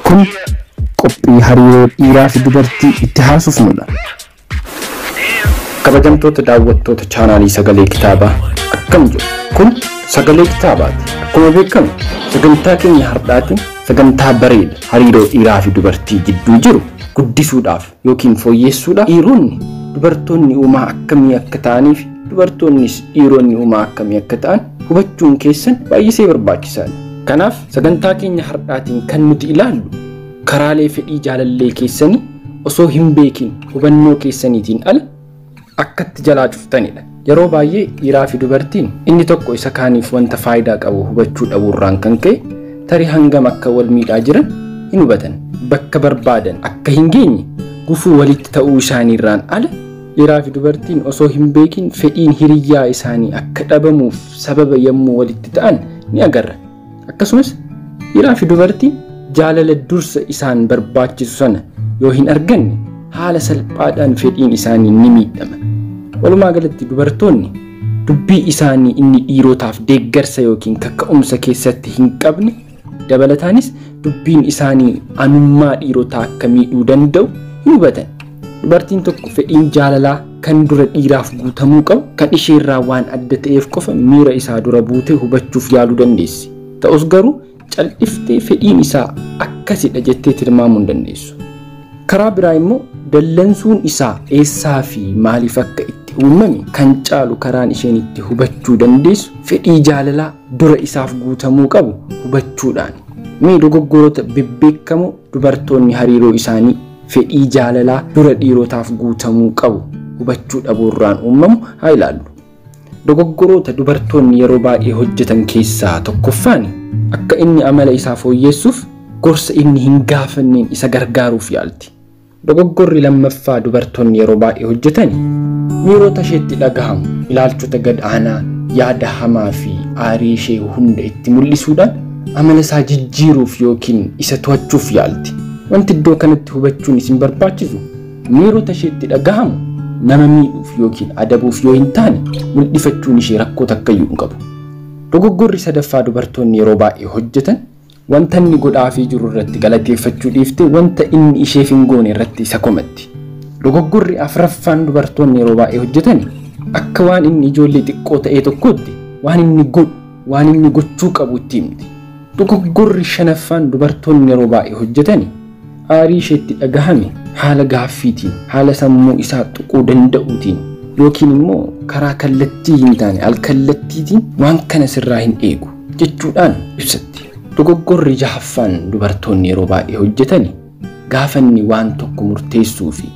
kun qophii hariiroo dhiiraa fi dubartii itti haasofnudha. Kabajamtoota daawwattoota chaanaalii Sagalee Kitaabaa akkam jiru? Kun Sagalee Kitaabaati. Akkuma beekamu sagantaa keenya har'aatiin sagantaa bareeda hariiroo dhiiraa fi dubartii gidduu jiru guddisuudhaaf yookiin fooyyessuudhaaf dhiironni dubartoonni uumaa akkamii akka ta'anii fi dubartoonnis dhiironni uumaa akkamii akka ta'an hubachuun keessan baay'ee barbaachisaadha. Kanaaf sagantaa keenya har'aatiin kan nuti ilaallu karaalee fedhii jaalallee keessanii osoo hin beekin hubannoo keessaniitiin ala akkatti jalaa cuftanidha. Yeroo baay'ee dhiiraa fi dubartiin inni tokko isa kaaniif wanta faayidaa qabu hubachuu dhabuurraan kan ka'e tarii hangam akka wal miidhaa jiran hin hubatan. Bakka barbaadan akka hin geenye gufuu walitti ta'uu isaaniirraan ala dhiiraa fi dubartiin osoo hin beekin fedhiin hiriyyaa isaanii akka dhabamuuf sababa yommuu walitti ta'an ni agarra. Akkasumas dhiiraa fi dubartiin jaalala dursa isaan barbaachisu sana yoo hin arganne haala salphaadhaan fedhiin isaanii ni miidhama. Walumaa galatti dubartoonni dubbii isaanii inni dhiirotaaf deeggarsa yookiin kaka'umsa keessatti hin qabne dabalataanis dubbiin isaanii anummaa dhiirotaa akka miidhuu danda'u hin hubatan. Dubartiin tokko fedhiin jaalalaa kan dura dhiiraaf guutamuu qabu kan isheerraa waan adda ta'eef qofa miira isaa dura buutee hubachuuf yaaluu dandeessi. Ta'us garuu cal'iftee fedhiin isaa akkasidha jettee tilmaamuu hin dandeessu. Karaa biraa immoo dallansuun isaa eessaa fi maaliif akka itti uumame kan caalu karaan isheen itti hubachuu dandeessu fedhii jaalalaa dura isaaf guutamuu qabu hubachuudhaan. Mee dogoggoroota bebbeekamoo dubartoonni hariiroo isaanii fedhii jaalalaa dura dhiirotaaf guutamuu qabu hubachuu dhabuurraan uumamu haa ilaallu. Dogoggoroota dubartoonni yeroo baay'ee hojjetan keessaa tokkoffaan akka inni amala isaa fooyyessuuf gorsa inni hin gaafanneen isa gargaaruuf yaalti. Dogoggorri lammaffaa dubartoonni yeroo baay'ee hojjetan miirota isheetti dhagahamu ilaalchota gad aanaa yaada hamaa fi aarii ishee hunda itti mul'isuudhaan amala isaa jijjiiruuf yookiin isa to'achuuf yaalti. Wanti iddoo kanatti hubachuun isin barbaachisu miirota isheetti dhagahamu nama miidhuuf yookiin adabuuf yoo hin taane mul'ifachuun ishee rakkoo takkayyuu hin qabu. Dogoggorri sadaffaa dubartoonni yeroo baay'ee hojjetan wanta inni godhaafii jiru irratti galateeffachuu dhiiftee wanta inni isheef hin goone irratti isa komatti. Dogoggorri afuraffaan dubartoonni yeroo baay'ee hojjetan akka waan inni ijoollee xiqqoo ta'ee tokkotti waan inni godhu waan inni gochuu qabu itti himti. Dogoggorri shanaffaan dubartoonni yeroo baay'ee hojjetan aarii isheetti dhagahame haala gaaffiitiin haala sammuu isaa tuquu danda'uutiin yookiin immoo karaa kallattii hin taane alkallattiitiin waan kana sirraa hin eegu jechuudhaan ibsatti. Dogoggorri jahaffaan dubartoonni yeroo baay'ee hojjetan gaafanni waan tokko murteessuu fi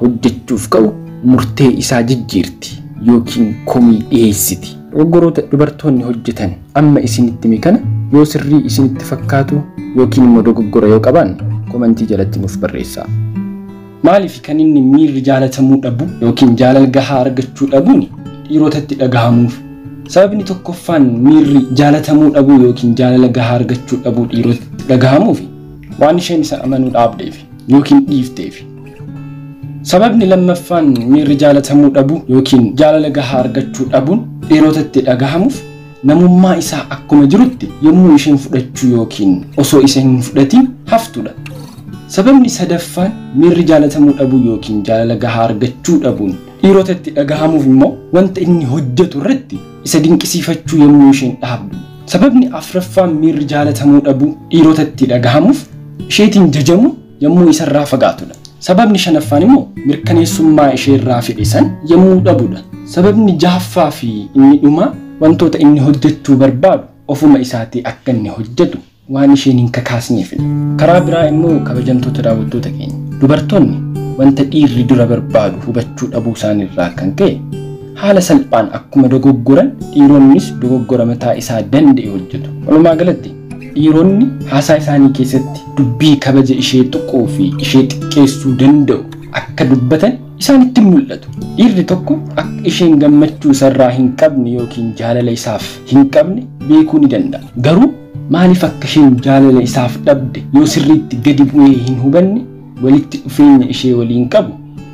hojjechuuf ka'u murtee isaa jijjiirti yookiin komii dhiyeessiti. Dogoggoroota dubartoonni hojjetan amma isinitti mikana yoo sirrii isinitti fakkaatu yookiin immoo dogoggora yoo qaban komentii jalatti nuuf barreessaa. Maaliif kan inni miirri jaalatamuu dhabu yookiin jaalala gahaa argachuu dhabuun dhiirotatti dhagahamuuf? Sababni tokkoffaan miirri jaalatamuu dhabuu yookiin jaalala gahaa argachuu dhabuu dhiirotatti dhagahamuuf waan isheen isa amanuu dhaabdeef yookiin dhiifteef. Sababni lammaffaan miirri jaalatamuu dhabuu yookiin jaalala gahaa argachuu dhabuun dhiirotatti dhagahamuuf namummaa isaa akkuma jirutti yommuu isheen fudhachuu yookiin osoo isa hin fudhatiin haftudha. Sababni sadaffaan miirri jaalatamuu dhabuu yookiin jaalala gahaa argachuu dhabuun dhiirotatti dhagahamuuf immoo wanta inni hojjetu irratti isa dinqisiifachuu yommuu isheen dhaabdu. Sababni afuraffaan miirri jaalatamuu dhabuu dhiirotatti dhagahamuuf isheetiin jajamu yommuu isarraa fagaatudha. Sababni shanaffaan immoo mirkaneessummaa isheerraa fedhe san yommuu dhabudha. Sababni jahaffaa fi inni dhumaa wantoota inni hojjechuu barbaadu ofuma isaatii akka inni hojjetu waan isheen hin kakaasneefidha. Karaa biraa immoo kabajamtoota daawwattoota keenya dubartoonni wanta dhiirri dura barbaadu hubachuu dhabuu isaaniirraa kan ka'e haala salphaan akkuma dogoggoran dhiironnis dogoggora mataa isaa danda'e hojjetu. Walumaa galatti dhiironni haasaa isaanii keessatti dubbii kabaja ishee tuquu fi ishee xiqqeessuu danda'u akka dubbatan isaanitti mul'atu. Dhiirri tokko akka isheen gammachuu isarraa hin qabne yookiin jaalala isaaf hin qabne beekuu ni danda'a. Garuu maaliif akka isheen jaalala isaaf dhabde yoo sirriitti gadi bu'ee hin hubanne walitti dhufeenya ishee waliin qabu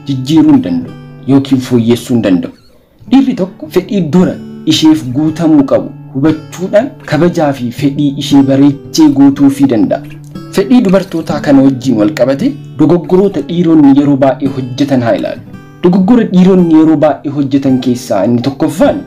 jijjiiruu hin danda'u yookiin fooyyessuu hin danda'u. Dhiirri tokko fedhii dura isheef guutamuu qabu hubachuudhaan kabajaa fi fedhii ishee bareechee guutuufii danda'a. fedhii dubartootaa kana wajjin wal qabate dogoggoroota dhiironni yeroo baay'ee hojjetan haa ilaallu. Dogoggora dhiironni yeroo baay'ee hojjetan keessaa inni tokkoffaan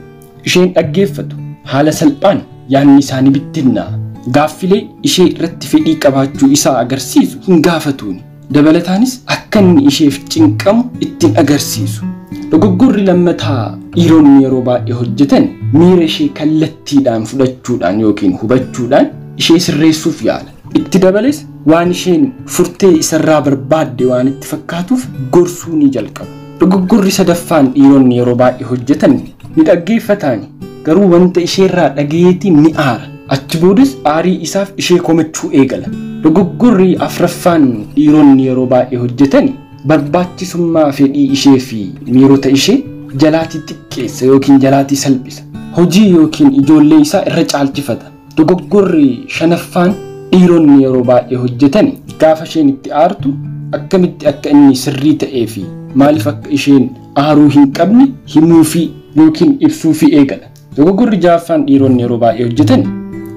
isheen dhaggeeffatu haala salphaan yaadni isaanii bittinnaa gaaffilee ishee irratti fedhii qabaachuu isaa agarsiisu hin gaafatuuni. Dabalataanis akka inni isheef cinqamu ittiin agarsiisu. Dogoggorri lammataa dhiironni yeroo baay'ee hojjetan miira ishee kallattiidhaan fudhachuudhaan yookiin hubachuudhaan ishee sirreessuuf yaala. Itti dabales waan isheen furtee isarraa barbaadde waan itti fakkaatuuf gorsuu ni jalqabu. Dogoggorri sadaffaan dhiironni yeroo baay'ee hojjetan ni dhaggeeffataani garuu wanta isheerraa dhagayeetiin ni aara. Achi boodas aarii isaaf ishee komachuu eegala. Dogoggorri afraffaan dhiironni yeroo baay'ee hojjetan barbaachisummaa fedhii ishee fi miirota ishee jalaatii xiqqeessa yookiin jalaatii salphisa. Hojii yookiin ijoollee isaa irra caalchifata. Dogoggorri shanaffaan dhiironni yeroo baay'ee hojjetan gaafa isheen itti aartu akkamitti akka inni sirrii ta'ee fi maaliif akka isheen aaruu hin qabne himuu fi yookiin ibsuu fi eegala. Dogoggorri ja'affaan dhiironni yeroo baay'ee hojjetan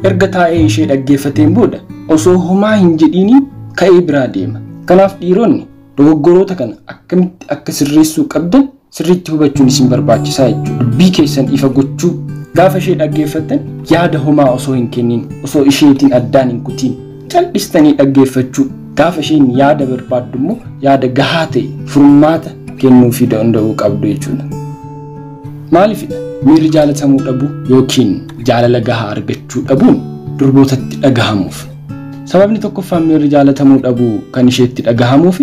erga taa'ee ishee dhaggeeffateen booda osoo homaa hin jedhiin ka'ee biraa deema. Kanaaf dhiironni dogoggoroota kana akkamitti akka sirreessuu qabdan sirriitti hubachuun isin barbaachisaa jechuudha. Dubbii keessan ifa gochuu gaafa ishee dhaggeeffattan yaada homaa osoo hin kennin osoo isheetiin addaan hin kutiin cal'istanii dhaggeeffachuu gaafa isheen yaada barbaaddu immoo yaada gahaa ta'e furmaata kennuufii danda'uu qabdu jechuudha. Maaliifidha? Miirri jaalatamuu dhabuu yookiin jaalala gahaa argachuu dhabuun durbootatti dhagahamuuf. Sababni tokkoffaan miirri jaalatamuu dhabuu kan isheetti dhagahamuuf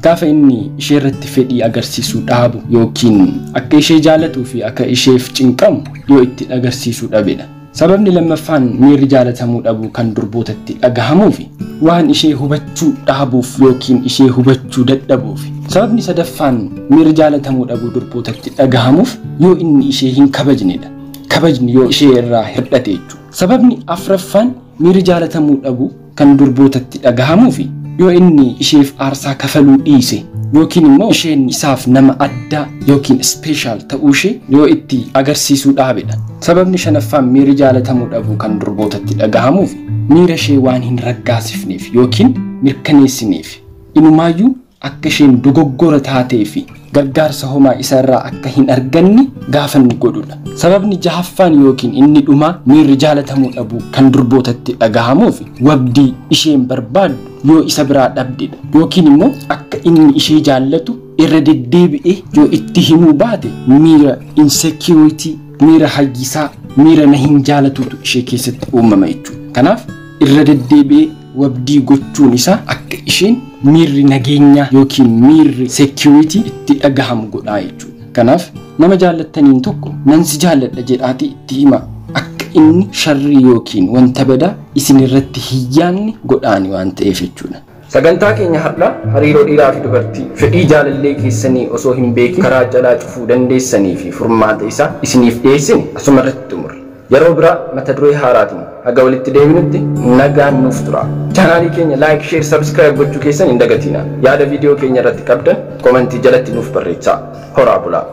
gaafa inni ishee irratti fedhii agarsiisuu dhaabu yookiin akka ishee jaalatuu fi akka isheef cinqamu yoo itti agarsiisuu dhabedha. Sababni lammaffaan miirri jaalatamuu dhabuu kan durbootatti dhagahamuuf waan ishee hubachuu dhaabuuf yookiin ishee hubachuu dadhabuuf. Sababni sadaffaan miirri jaalatamuu dhabuu durbootatti dhagahamuuf yoo inni ishee hin kabajnedha. Kabajni yoo ishee irraa hirdhate jechuudha. Sababni afraffaan miirri jaalatamuu dhabuu kan durbootatti dhagahamuuf yoo inni isheef aarsaa kafaluu dhiise yookiin immoo isheen isaaf nama addaa yookiin special ta'uu ishee yoo itti agarsiisuu dhaabedha. Sababni shanaffaan miirri jaalatamuu dhabuu kan durbootatti dhagahamuuf miira ishee waan hin raggaasifneef yookiin mirkaneessineef inumaayyuu akka isheen dogoggora taatee fi gargaarsa homaa isarraa akka hin arganne gaafa inni godhudha. Sababni jahaffaan yookiin inni dhumaa miirri jaalatamuu dhabuu kan durbootatti dhagahamuuf wabdii isheen barbaaddu yoo isa biraa dhabdedha yookiin immoo akka inni ishee jaallatu irra deddeebi'ee yoo itti himuu baate miira insecurity miira hayyisaa miira na hin jaalatutu ishee keessatti uumama jechuudha. Kanaaf irra deddeebi'ee wabdii gochuun isaa akka isheen miirri nageenyaa yookiin miirri security itti dhagahamu godhaa jechuudha. Kanaaf nama jaallattaniin tokko nan si jaalladha jedhaatii itti hima akka inni sharrii yookiin wanta badaa isin irratti hiyyaanni godhaani waan ta'eef jechuudha. Sagantaa keenya har'aa hariiroo dhiiraa fi dubartii fedhii jaalallee keessanii osoo hin beekin karaa jalaa cufuu dandeessanii fi furmaata isaa isiniif dhiyeessine asuma irratti xumurre. Yeroo biraa mata duree haaraatiin haga walitti deebinutti nagaan nuuf tura. Chaanaalii keenya like, share, subscribe gochuu keessan hin dagatinaa. Yaada viidiyoo keenya irratti qabdan komentii jalatti nuuf barreessaa. Horaa bulaa.